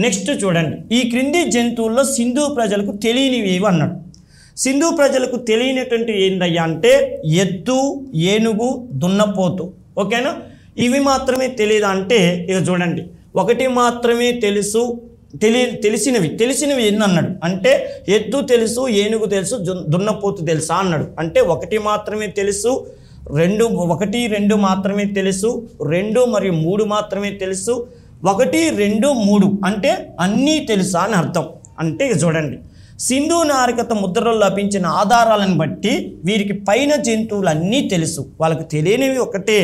Next చూడండి, ఈ క్రింది జంతువుల్లో సింధు ప్రజలకు తెలియనివి అన్నాడు. సింధు ప్రజలకు తెలియనటువంటి ఏందయ్యా అంటే ఎద్దు, ఏనుగు, దున్నపోతు. ఓకేనా, ఇవి మాత్రమే తెలియదు అంటే ఇక చూడండి, ఒకటి మాత్రమే తెలుసు తెలిసినవి ఎన్ని అన్నాడు అంటే ఎద్దు తెలుసు, ఏనుగు తెలుసు, దున్నపోతు తెలుసా అన్నాడు. అంటే ఒకటి మాత్రమే తెలుసు, 1, 2 మాత్రమే తెలుసు, 2 మరియు 3 మాత్రమే తెలుసు, 1, 2, 3 అంటే అన్నీ తెలుసా అని అర్థం. అంటే చూడండి, సింధు నాగరికత ముద్రలో లభించిన ఆధారాలను బట్టి వీరికి పైన జంతువులన్నీ తెలుసు, వాళ్ళకి తెలియనివి ఒకటే,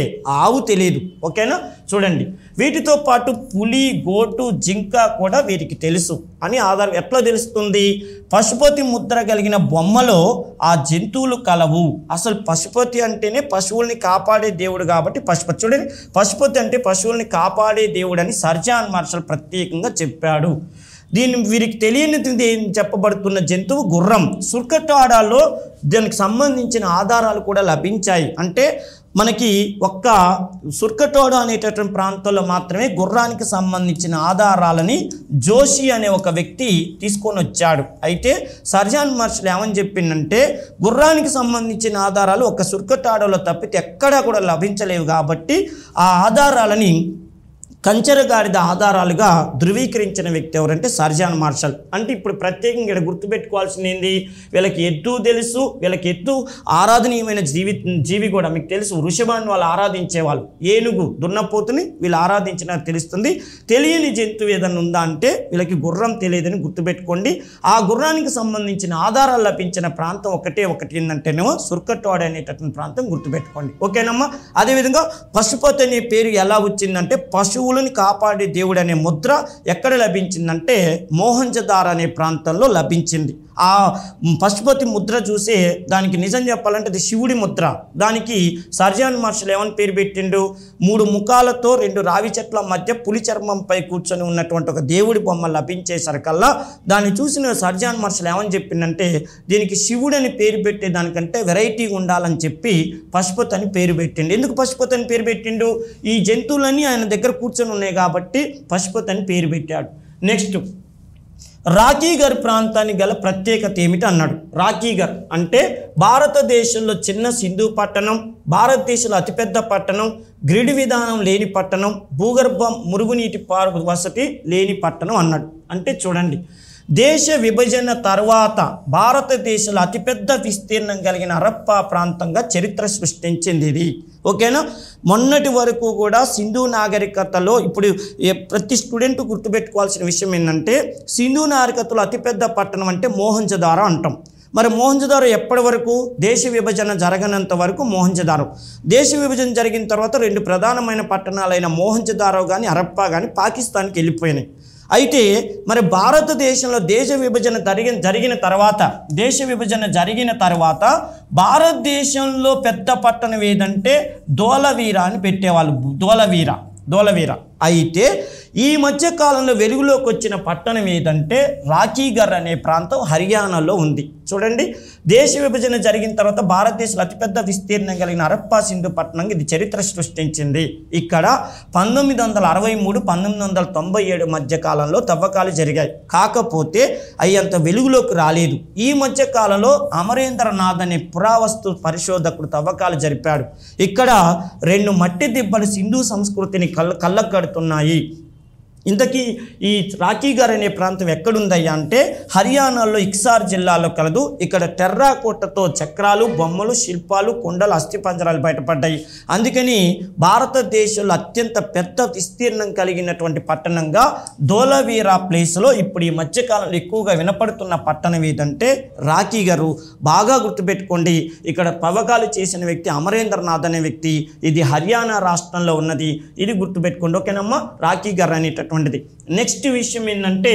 ఆవు తెలియదు. ఓకేనా, చూడండి, వీటితో పాటు పులి, గోటు, జింక కూడా వీరికి తెలుసు అని ఆధారం ఎట్లా తెలుస్తుంది? పశుపతి ముద్ర కలిగిన బొమ్మలో ఆ జంతువులు కలవు. అసలు పశుపతి అంటేనే పశువుల్ని కాపాడే దేవుడు కాబట్టి పశుపతి. చూడండి, పశుపతి అంటే పశువుల్ని కాపాడే దేవుడు అని సర్ జాన్ మార్షల్ ప్రత్యేకంగా చెప్పాడు. వీరికి తెలియనిది ఏం చెప్పబడుతున్న జంతువు గుర్రం. సుర్కటాడాలో దానికి సంబంధించిన ఆధారాలు కూడా లభించాయి. అంటే మనకి ఒక్క సుర్కటోడా అనేటటువంటి ప్రాంతంలో మాత్రమే గుర్రానికి సంబంధించిన ఆధారాలని జోషి అనే ఒక వ్యక్తి తీసుకొని వచ్చాడు. అయితే సర్ జాన్ మార్షల్ ఏమని చెప్పిందంటే గుర్రానికి సంబంధించిన ఆధారాలు ఒక సుర్కటాడాలో తప్పితే ఎక్కడా కూడా లభించలేవు కాబట్టి ఆ ఆధారాలని కంచెరగాడిద ఆధారాలుగా ధృవీకరించిన వ్యక్తి ఎవరంటే సర్ జాన్ మార్షల్. అంటే ఇప్పుడు ప్రత్యేకంగా ఇక్కడ గుర్తుపెట్టుకోవాల్సింది ఏంది, వీళ్ళకి ఎద్దు తెలుసు, వీళ్ళకి ఎద్దు ఆరాధనీయమైన జీవి కూడా మీకు తెలుసు, వృషభాన్ని వాళ్ళు ఆరాధించేవాళ్ళు, ఏనుగు, దున్నపోతుని వీళ్ళు ఆరాధించిన తెలుస్తుంది. తెలియని జంతువు ఏదైనా ఉందా అంటే వీళ్ళకి గుర్రం తెలియదని గుర్తుపెట్టుకోండి. ఆ గుర్రానికి సంబంధించిన ఆధారాలు లభించిన ప్రాంతం ఒకటి ఏంటంటేనేమో సుర్కటోడ అనేటటువంటి ప్రాంతం గుర్తుపెట్టుకోండి. ఓకేనమ్మా. అదేవిధంగా పశుపతి అనే పేరు ఎలా వచ్చిందంటే పశువులని కాపాడే దేవుడు అనే ముద్ర ఎక్కడ లభించిందంటే మోహంజదార్ అనే ప్రాంతంలో లభించింది. ఆ పశుపతి ముద్ర చూసే దానికి నిజం చెప్పాలంటే అది శివుడి ముద్ర. దానికి సర్ జాన్ మార్షల్ ఏమని పేరు పెట్టిండు, 3 ముఖాలతో 2 రావి చెట్ల మధ్య పులి చర్మంపై కూర్చొని ఉన్నటువంటి ఒక దేవుడి బొమ్మ లభించేసరికల్లా దాన్ని చూసిన సర్ జాన్ మార్షల్ ఏమని చెప్పిందంటే దీనికి శివుడు అని పేరు పెట్టే దానికంటే వెరైటీగా ఉండాలని చెప్పి పశుపతి అని పేరు పెట్టిండు. ఎందుకు పశుపతి అని పేరు పెట్టిండు? ఈ జంతువులన్నీ ఆయన దగ్గర కూర్చొని ఉన్నాయి కాబట్టి పశుపతి అని పేరు పెట్టాడు. నెక్స్ట్, రాకీగర్ ప్రాంతానికి గల ప్రత్యేకత ఏమిటి అన్నాడు. రాకీగర్ అంటే భారతదేశంలో చిన్న సింధు పట్టణం, భారతదేశంలో అతిపెద్ద పట్టణం, గ్రిడ్ విధానం లేని పట్టణం, భూగర్భం మురుగునీటి వసతి లేని పట్టణం అన్నాడు. అంటే చూడండి, దేశ విభజన తర్వాత భారతదేశంలో అతిపెద్ద విస్తీర్ణం కలిగిన హరప్పా ప్రాంతంగా చరిత్ర సృష్టించింది ఇది. ఓకేనా. మొన్నటి వరకు కూడా సింధు నాగరికతలో ఇప్పుడు ప్రతి స్టూడెంట్ గుర్తుపెట్టుకోవాల్సిన విషయం ఏంటంటే సింధు నాగరికతలో అతిపెద్ద పట్టణం అంటే మోహంజదారో అంటాం. మరి మోహంజదారో ఎప్పటి వరకు? దేశ విభజన జరగనంత వరకు మోహంజదారో. దేశ విభజన జరిగిన తర్వాత 2 ప్రధానమైన పట్టణాలైన మోహంజదారో కానీ హరప్పా కానీ పాకిస్తాన్కి వెళ్ళిపోయినాయి. అయితే మరి భారతదేశంలో దేశ విభజన జరిగిన తర్వాత భారతదేశంలో పెద్ద పట్టణం ఏదంటే ధోలవీర అని పెట్టేవాళ్ళు. ధోలవీర. అయితే ఈ మధ్య కాలంలో వెలుగులోకి వచ్చిన పట్టణం ఏదంటే రాకీగర్ అనే ప్రాంతం హర్యానాలో ఉంది. చూడండి, దేశ విభజన జరిగిన తర్వాత భారతదేశంలో అతిపెద్ద విస్తీర్ణం కలిగిన హరప్పా సింధు పట్టణం ఇది చరిత్ర సృష్టించింది. ఇక్కడ 1963, 1997 మధ్య కాలంలో తవ్వకాలు జరిగాయి. కాకపోతే అవి అంత వెలుగులోకి రాలేదు. ఈ మధ్య కాలంలో అమరేంద్రనాథ్ అనే పురావస్తు పరిశోధకుడు తవ్వకాలు జరిపాడు. ఇక్కడ 2 మట్టి దిబ్బలు సింధు సంస్కృతిని కళ్ళకు కడుతున్నాయి. ఇంతకీ ఈ రాకీగర్ అనే ప్రాంతం ఎక్కడుందయ్యా అంటే హర్యానాలో ఇక్సార్ జిల్లాలో కలదు. ఇక్కడ టెర్రాకోటతో చక్రాలు, బొమ్మలు, శిల్పాలు, కొండలు, అస్థిపంజరాలు బయటపడ్డాయి. అందుకని భారతదేశంలో అత్యంత పెద్ద విస్తీర్ణం కలిగినటువంటి పట్టణంగా ధోలవీరా ప్లేస్లో ఇప్పుడు ఈ మధ్యకాలంలో ఎక్కువగా వినపడుతున్న పట్టణం ఏదంటే రాకీగరు. బాగా గుర్తుపెట్టుకోండి, ఇక్కడ తవ్వకాలు చేసిన వ్యక్తి అమరేంద్రనాథ్ అనే వ్యక్తి. ఇది హర్యానా రాష్ట్రంలో ఉన్నది. ఇది గుర్తుపెట్టుకోండి. ఓకేనమ్మా. రాకీగర్ అనేటటువంటి నెక్స్ట్ విషయం ఏంటంటే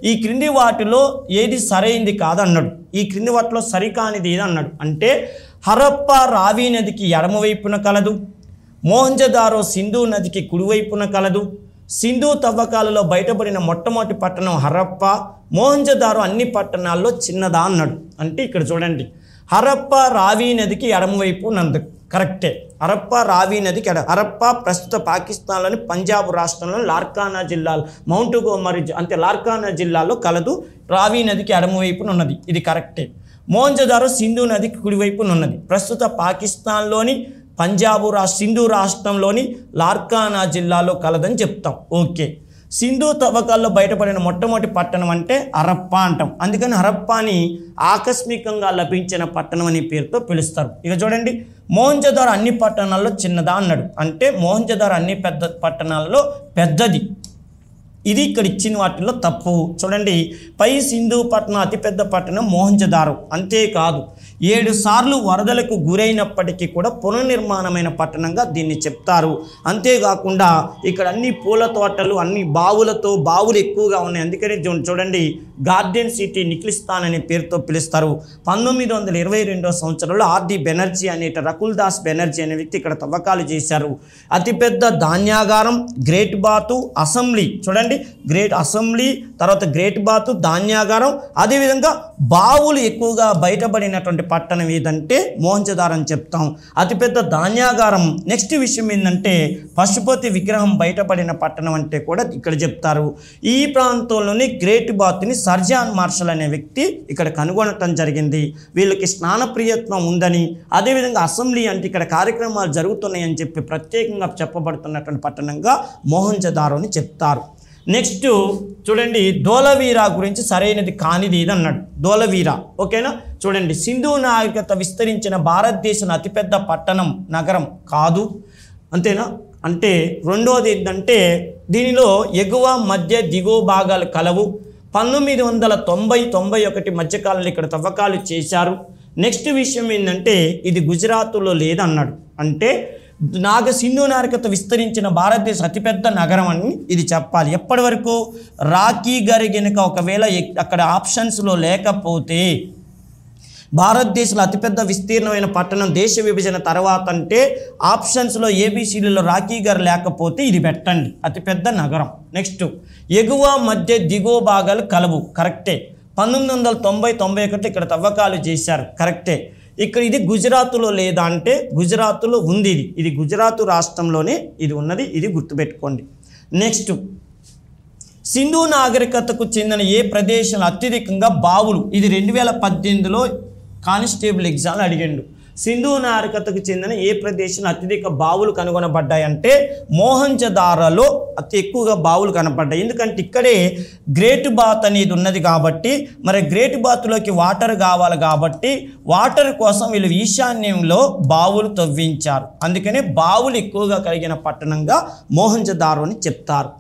ఈ క్రింది వాటిలో ఏది సరైంది కాదన్నాడు. ఈ క్రింది వాటిలో సరికానిది ఏది అన్నాడు అంటే హరప్పా రావి నదికి ఎడమవైపున కలదు, మోహంజదారో సింధు నదికి కుడివైపున కలదు, సింధు తవ్వకాలలో బయటపడిన మొట్టమొదటి పట్టణం హరప్పా, మోహంజదారో అన్ని పట్టణాల్లో చిన్నదా అన్నాడు. అంటే ఇక్కడ చూడండి, హరప్పా రావి నదికి ఎడమవైపు నందు, కరెక్టే. హరప్పా రావి నదికి హరప్పా ప్రస్తుత పాకిస్తాన్లోని పంజాబ్ రాష్ట్రంలోని లార్కానా జిల్లాలో మౌంట్ గోమరి అంటే లార్కానా జిల్లాలో కలదు. రావి నదికి ఎడమవైపున ఉన్నది, ఇది కరెక్టే. మోహంజదారో సింధు నదికి కుడివైపున ఉన్నది. ప్రస్తుత పాకిస్తాన్లోని సింధు రాష్ట్రంలోని లార్కానా జిల్లాలో కలదని చెప్తాం. ఓకే. సింధు తవ్వకాల్లో బయటపడిన మొట్టమొదటి పట్టణం అంటే హరప్పా అంటాం. అందుకని హరప్పాని ఆకస్మికంగా లభించిన పట్టణం అనే పేరుతో పిలుస్తారు. ఇక చూడండి, మోహంజదారో అన్ని పట్టణాల్లో చిన్నదా అన్నాడు. అంటే మోహంజదారో అన్ని పెద్ద పట్టణాలలో పెద్దది. ఇది ఇక్కడ ఇచ్చిన వాటిల్లో తప్పు. చూడండి, పై సింధు పట్టణం అతిపెద్ద పట్టణం మోహంజదారో. అంతేకాదు 7 సార్లు వరదలకు గురైనప్పటికీ కూడా పునర్నిర్మాణమైన పట్టణంగా దీన్ని చెప్తారు. అంతేకాకుండా ఇక్కడ అన్ని పూల తోటలు, అన్ని బావులు ఎక్కువగా ఉన్నాయి. అందుకని చూడండి, గార్డెన్ సిటీ నిఖ్లిస్తాన్ అనే పేరుతో పిలుస్తారు. 1922 సంవత్సరంలో ఆర్డి బెనర్జీ రకుల్ దాస్ బెనర్జీ అనే వ్యక్తి ఇక్కడ తవ్వకాలు చేశారు. అతిపెద్ద ధాన్యాగారం, గ్రేట్ బాతు, అసెంబ్లీ. చూడండి, గ్రేట్ అసెంబ్లీ, తర్వాత గ్రేట్ బాతు, ధాన్యాగారం, అదేవిధంగా బావులు ఎక్కువగా బయటపడినటువంటి పట్టణం ఏదంటే మోహంజదారో అని చెప్తాం. అతిపెద్ద ధాన్యాగారం. నెక్స్ట్ విషయం ఏంటంటే పశుపతి విగ్రహం బయటపడిన పట్టణం అంటే కూడా ఇక్కడ చెప్తారు. ఈ ప్రాంతంలోని గ్రేట్ బాత్ని సర్జాన్ మార్షల్ అనే వ్యక్తి ఇక్కడ కనుగొనటం జరిగింది. వీళ్ళకి స్నాన ప్రియత్వం ఉందని, అదేవిధంగా అసెంబ్లీ అంటే ఇక్కడ కార్యక్రమాలు జరుగుతున్నాయని చెప్పి ప్రత్యేకంగా చెప్పబడుతున్నటువంటి పట్టణంగా మోహంజదారోని చెప్తారు. నెక్స్ట్ చూడండి, ధోలవీరా గురించి సరైనది కానిది ఇది అన్నాడు. ధోలవీరా ఓకేనా. చూడండి, సింధు నాగరికత విస్తరించిన భారతదేశం అతిపెద్ద పట్టణం నగరం కాదు. అంతేనా. అంటే రెండోది ఏంటంటే దీనిలో ఎగువ మధ్య దిగువ భాగాలు కలవు. 1990-91 మధ్యకాలంలో ఇక్కడ తవ్వకాలు చేశారు. నెక్స్ట్ విషయం ఏంటంటే ఇది గుజరాత్లో లేదన్నాడు. అంటే సింధు నాగరికత విస్తరించిన భారతదేశ అతిపెద్ద నగరం అని ఇది చెప్పాలి. ఎప్పటి వరకు? రాకీ గారి గనుక ఒకవేళ అక్కడ ఆప్షన్స్లో లేకపోతే భారతదేశంలో అతిపెద్ద విస్తీర్ణమైన పట్టణం దేశ విభజన తర్వాత అంటే ఆప్షన్స్లో ఏబిసిలో రాకీ గారు లేకపోతే ఇది పెట్టండి, అతిపెద్ద నగరం. నెక్స్ట్ ఎగువ మధ్య దిగువ భాగాలు కలవు. కరెక్టే. 1990-91 ఇక్కడ తవ్వకాలు చేశారు. కరెక్టే. ఇక్కడ ఇది గుజరాత్లో లేదా అంటే గుజరాత్లో ఉంది. ఇది గుజరాత్ రాష్ట్రంలోనే ఇది ఉన్నది, ఇది గుర్తుపెట్టుకోండి. నెక్స్ట్ సింధు నాగరికతకు చెందిన ఏ ప్రదేశంలో అత్యధికంగా బావులు? ఇది 2018లో కానిస్టేబుల్ ఎగ్జామ్లో అడిగాడు. సింధు నాగరికతకు చెందిన ఏ ప్రదేశంలో అత్యధిక బావులు కనుగొనబడ్డాయంటే మోహంజదారోలో అతి ఎక్కువగా బావులు కనపడ్డాయి. ఎందుకంటే ఇక్కడే గ్రేట్ బాత్ అనేది ఉన్నది కాబట్టి, మరి గ్రేట్ బాత్లోకి వాటర్ కావాలి కాబట్టి వాటర్ కోసం వీళ్ళు ఈశాన్యంలో బావులు తవ్వించారు. అందుకనే బావులు ఎక్కువగా కలిగిన పట్టణంగా మోహంజదారో అని చెప్తారు.